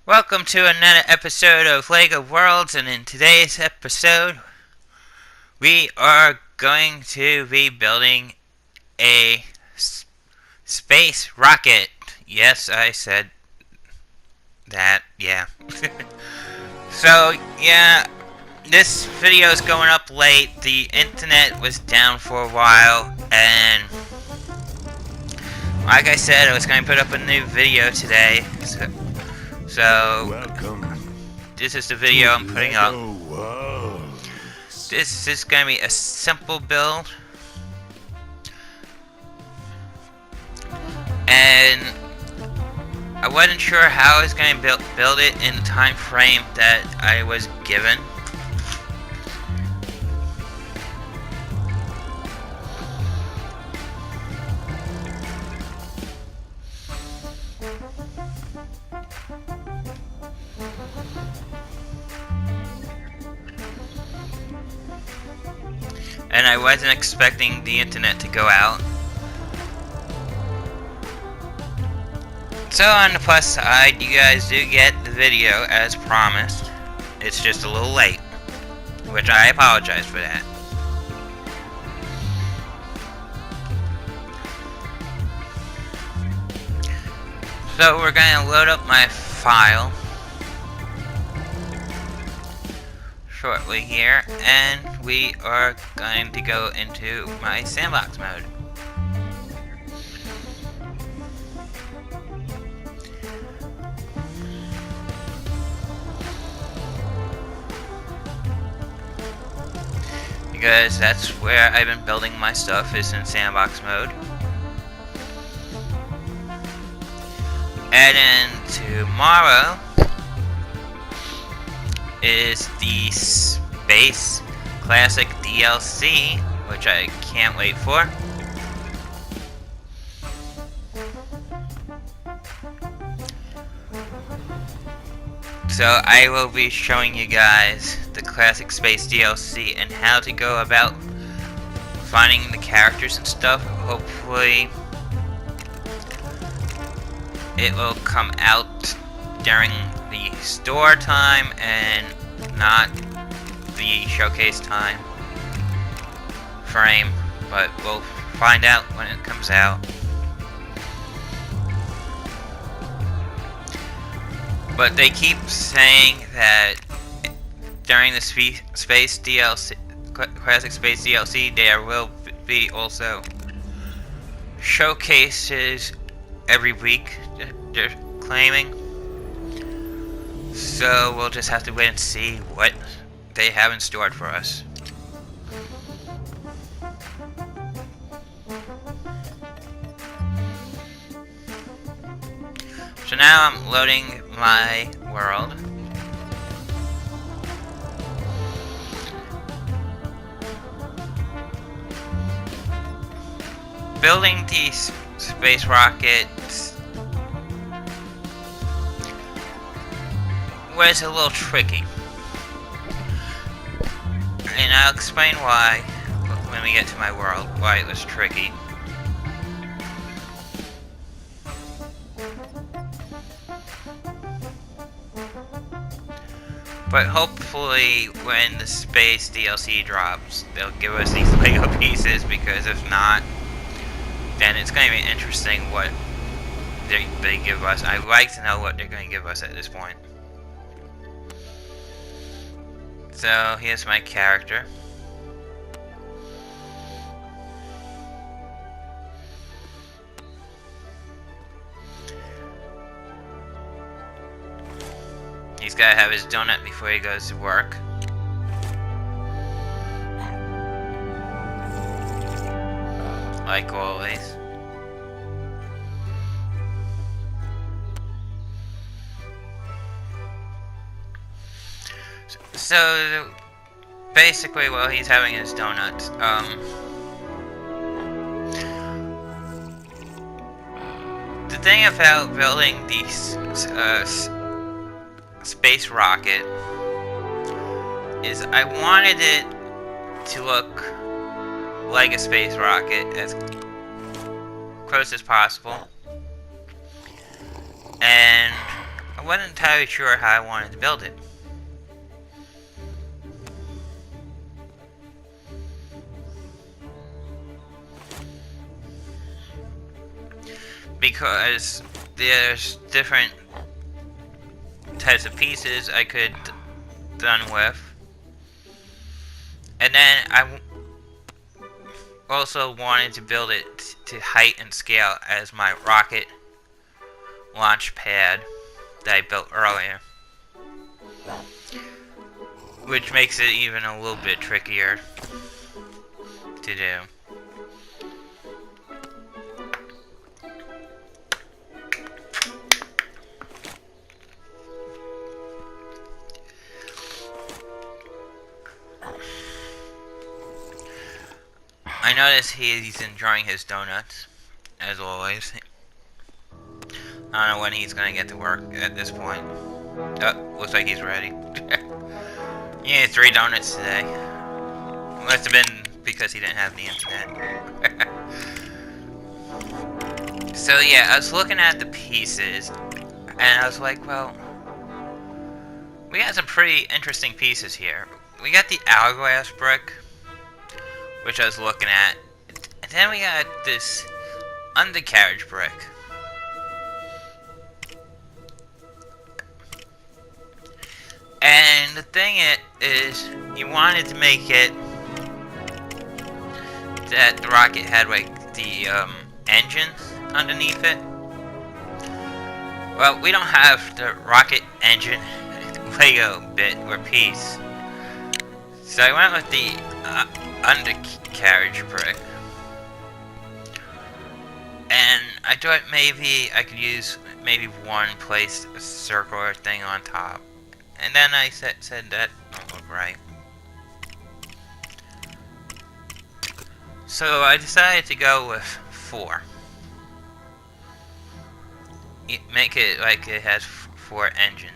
Welcome to another episode of LEGO Worlds, and in today's episode, we are going to be building a space rocket. Yes, I said that, yeah. So, this video is going up late. The internet was down for a while, and like I said, I was going to put up a new video today. So welcome. This is the video I'm putting up. World. This is going to be a simple build. And I wasn't sure how I was going to build it in the time frame that I was given. And I wasn't expecting the internet to go out. So on the plus side, you guys do get the video as promised. It's just a little late, which I apologize for that. So we're going to load up my file shortly here, and we are going to go into my sandbox mode. Because that's where I've been building my stuff, is in sandbox mode. And then tomorrow is the Space Classic DLC, which I can't wait for. So I will be showing you guys the Classic Space DLC and how to go about finding the characters and stuff. Hopefully it will come out during the store time and not the showcase time frame, but we'll find out when it comes out. But they keep saying that during the Space DLC, Classic Space DLC, there will be also showcases every week, they're claiming. So we'll just have to wait and see what they have in store for us. So now I'm loading my world. Building these space rockets was a little tricky. And I'll explain why when we get to my world, why it was tricky. But hopefully when the Space DLC drops, they'll give us these LEGO pieces, because if not, then it's going to be interesting what they give us. I'd like to know what they're going to give us at this point. So here's my character. He's gotta have his donut before he goes to work. Like always. So basically, while he's having his donuts, the thing about building these space rocket is I wanted it to look like a space rocket as close as possible, and I I wasn't entirely sure how I wanted to build it. Because there's different types of pieces I could done with. And then I also wanted to build it to height and scale as my rocket launch pad that I built earlier. Which makes it even a little bit trickier to do. I notice he's enjoying his donuts, as always. I don't know when he's gonna get to work at this point. Oh, looks like he's ready. He ate 3 donuts today. Must have been because he didn't have the internet. So yeah, I was looking at the pieces, and I was like, well, we got some pretty interesting pieces here. We got the hourglass brick, which I was looking at, and then we got this undercarriage brick. And the thing is, you wanted to make it that the rocket had like the engines underneath it. Well, we don't have the rocket engine Lego bit or piece, so I went with the undercarriage brick. And I thought maybe I could use maybe one place a circular thing on top. And then I said that don't look right. So I decided to go with 4. Make it like it has 4 engines.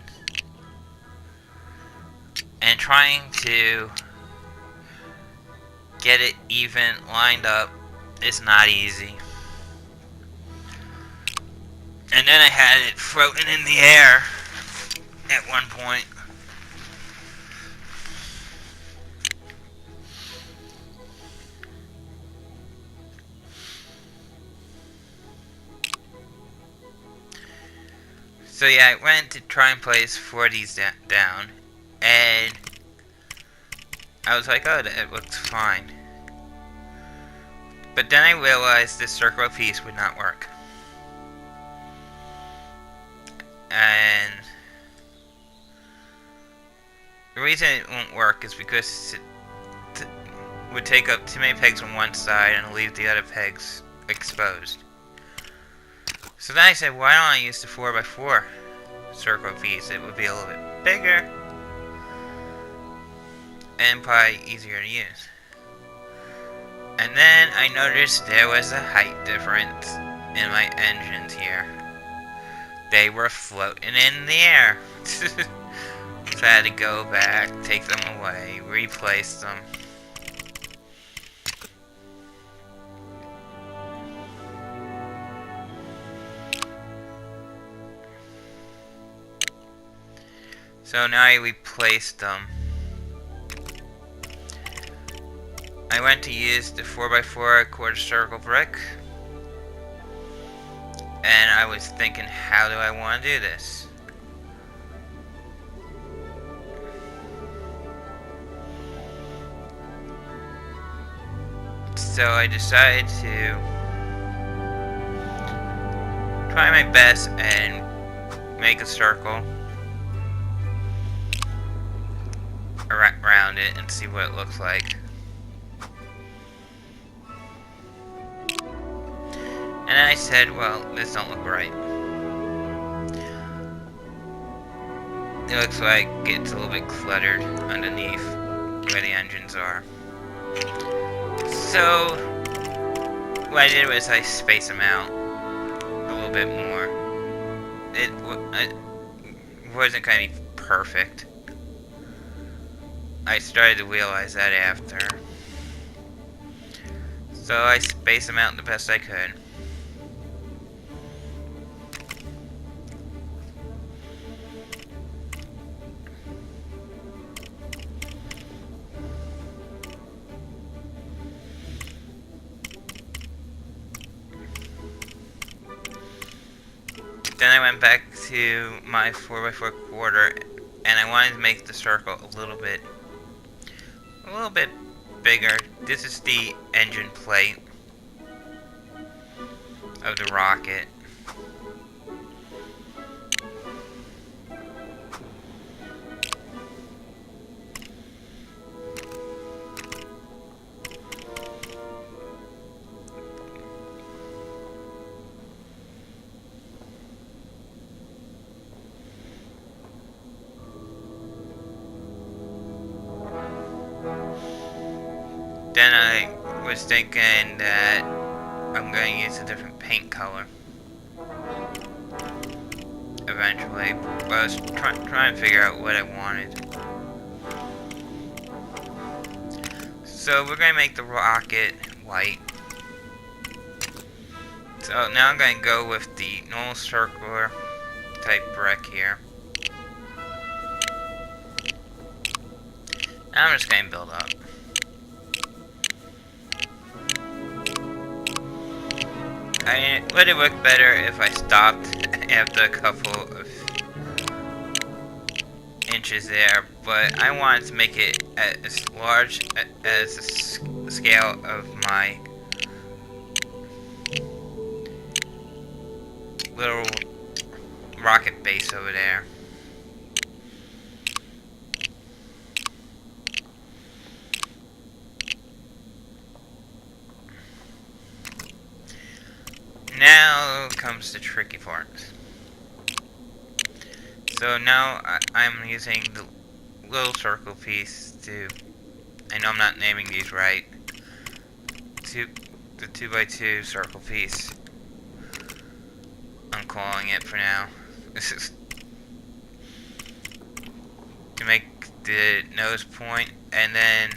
And trying to get it even lined up is not easy. And then I had it floating in the air at one point. So yeah, I went to try and place 4 of these down, and I was like, oh, that looks fine. But then I realized this circular piece would not work. And the reason it won't work is because it would take up too many pegs on one side and leave the other pegs exposed. So then I said, why don't I use the 4x4 circle piece? It would be a little bit bigger and probably easier to use. And then I noticed there was a height difference in my engines here. They were floating in the air. So I had to go back, take them away, replace them. So now I replaced them. I went to use the 4x4 quarter circle brick. And I was thinking, how do I want to do this? So I decided to try my best and make a circle around it and see what it looks like. And I said, well, this don't look right. It looks like it's a little bit cluttered underneath where the engines are. So what I did was I spaced them out a little bit more. It wasn't going to be perfect. I started to realize that after. So I spaced them out the best I could. I went back to my 4x4 quarter, and I wanted to make the circle a little bit bigger. This is the engine plate of the rocket. Then I was thinking that I'm going to use a different paint color eventually, but I was trying to figure out what I wanted. So we're going to make the rocket white. So now I'm going to go with the normal circular type brick here. Now I'm just going to build up. Would it work better if I stopped after a couple of inches there, but I wanted to make it as large as the scale of my little rocket base over there. Now comes the tricky part. So now I'm using the little circle piece to, I know I'm not naming these right, the 2x2 circle piece. I'm calling it for now. This is to make the nose point, and then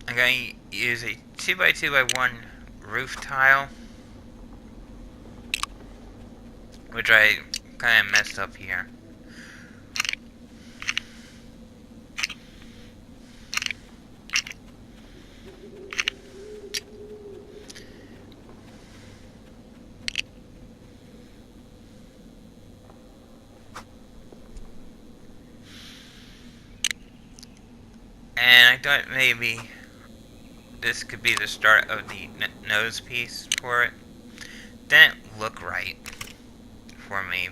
I'm going to use a 2x2x1 roof tile, which I kind of messed up here. And I thought maybe this could be the start of the nose piece for it. Didn't look right for me.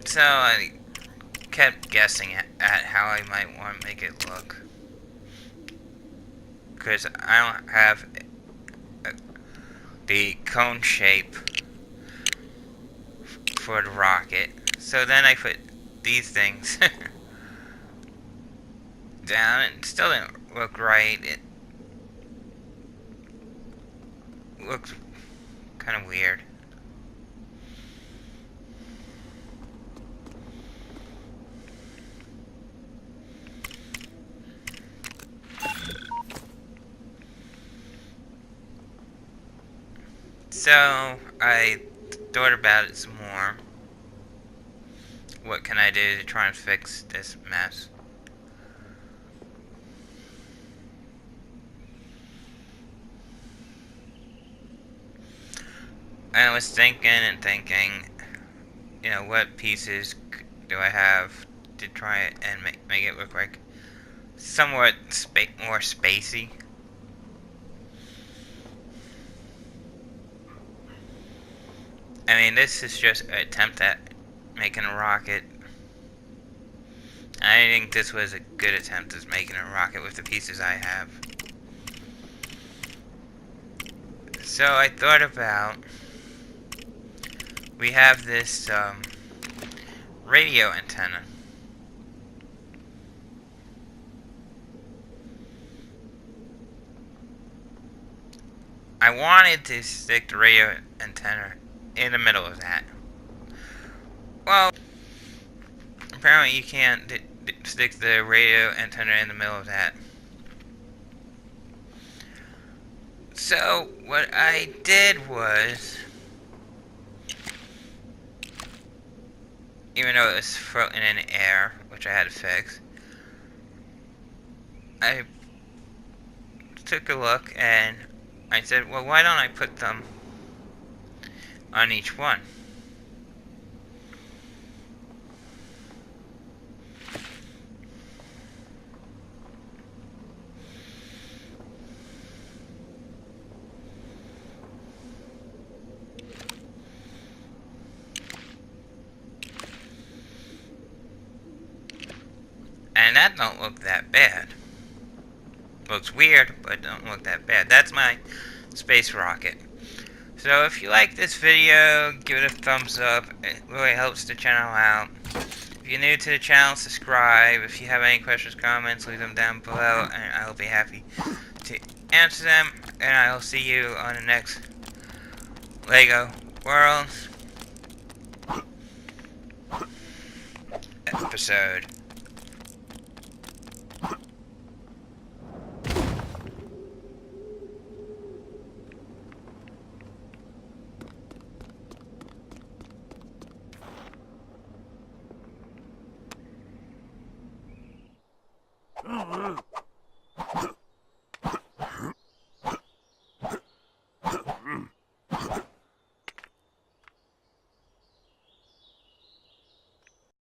So I kept guessing at how I might want to make it look, because I don't have the cone shape for the rocket. So then I put these things down, and it still didn't look right. It looked kind of weird. So I thought about it some more. What can I do to try and fix this mess? I was thinking and thinking, you know, what pieces do I have to try it and make it look like somewhat more spacey? I mean, this is just an attempt at making a rocket. I think this was a good attempt at making a rocket with the pieces I have. So I thought about, we have this radio antenna. I wanted to stick the radio antenna in the middle of that. Well, apparently you can't stick the radio antenna in the middle of that. So what I did was, even though it was floating in air, which I had to fix. I took a look and I said, well, why don't I put them on each one? And that don't look that bad. Looks weird, but don't look that bad. That's my space rocket. So if you like this video, give it a thumbs up. It really helps the channel out. If you're new to the channel, subscribe. If you have any questions, comments, leave them down below, and I'll be happy to answer them. And I'll see you on the next LEGO Worlds episode. Oh,